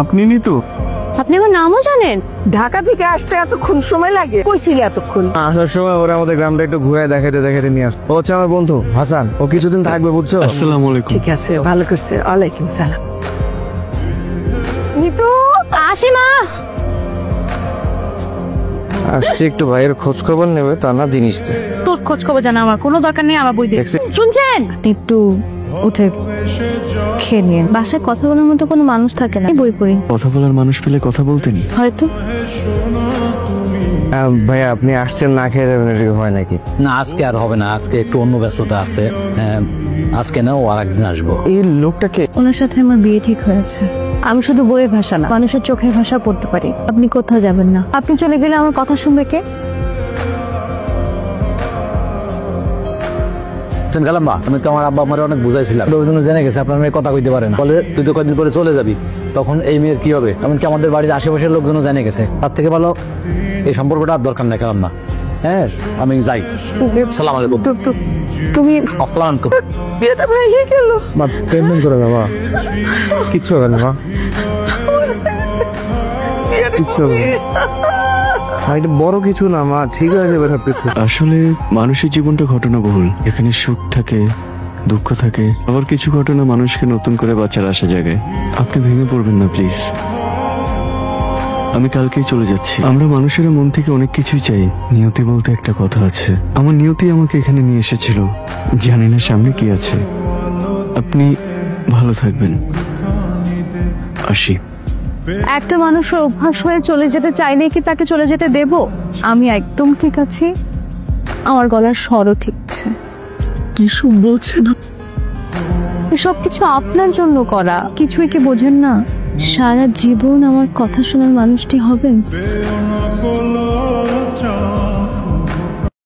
আপনি নি তো? আপনি আমার নামও জানেন? ঢাকা থেকে আসতে এতক্ষণ সময় লাগে? কইছিলি এতক্ষণ? আসার সময় ওরা আমাদের গ্রামটা একটু ঘুরে দেখাতে দেখাতে নিয়ে আসতো। ও হচ্ছে আমার বন্ধু হাসান, ও কিছুদিন থাকবে বুঝছো। আসসালামু আলাইকুম। ঠিক আছে, ভালো করছে। ওয়ালাইকুম সালাম। নিতু আসি মা। আসছি একটু ভাইয়ের খোঁজ খবর নেবে, তা না জিনিস তোর খোঁজ খবর জানা আমার কোনো দরকার নেই, আমার বই দিয়ে শুনছেন। একটু উঠে খেয়ে নিয়ে বাসায় কথা বলার মতো কোনো মানুষ থাকে না, বই পড়ি। কথা বলার মানুষ পেলে কথা বলতেন হয়তো। ভাইয়া আপনি আসছেন না খেয়ে যাবেন, এটা হয় নাকি? না আজকে আর হবে না, আজকে একটু অন্য ব্যস্ততা আছে। আজকে না, ও আর একদিন আসবো। এই লোকটাকে ওনার সাথে আমার বিয়ে ঠিক হয়েছে। আমি শুধু বইয়ের ভাষা না, মানুষের চোখের ভাষা পড়তে পারি। আপনি কোথাও যাবেন না, আপনি চলে গেলে আমার কথা শুনবে কে? গালাম্মা, আমি তো আমার আব্বা আমার অনেক বুঝাইছিলাম, ওই জন্য জেনে গেছে আপনার মেয়ে কথা কইতে পারে না। বলে তুই তো কয়েকদিন পরে চলে যাবি, তখন এই মেয়ের কি হবে? এমনকি আমাদের বাড়ির আশেপাশের লোকজনও জেনে গেছে। তার থেকে ভালো এই সম্পর্কটা আর দরকার নাই গালাম্মা। হ্যাঁ আমি যাই। সালাম আলাইকুম। তুমি অফলান বিয়েটা ভেঙে গেল। মা পেমেন্ট করে দাও, মা কিচ্ছু হবে না, মা কিচ্ছু হবে না। এটা বড় কিছু না মা, ঠিক হয়ে যাবে সবকিছু। আসলে মানুষের জীবনটা ঘটনাবহুল, এখানে সুখ থাকে, দুঃখ থাকে, আবার কিছু ঘটনা মানুষকে নতুন করে বাঁচার আশা জাগায়। আপনি ভেঙে পড়বেন না প্লিজ। আমি কালকেই চলে যাচ্ছি। আমরা মানুষেরা মন থেকে অনেক কিছুই চাই, নিয়তি বলতে একটা কথা আছে। আমার নিয়তি আমাকে এখানে নিয়ে এসেছিল, জানি না সামনে কি আছে। আপনি ভালো থাকবেন, আসি। একটা মানুষের অভ্যাস হয়ে চলে যেতে চাইলে কি তাকে চলে যেতে দেব? আমি একদম ঠিক আছি, আমার গলার স্বরও ঠিক আছে। কি সব বলছেন? সবকিছু আপনার জন্য করা, কিছুই কি বোঝেন না? সারা জীবন আমার কথা শোনার মানুষটি হবেন।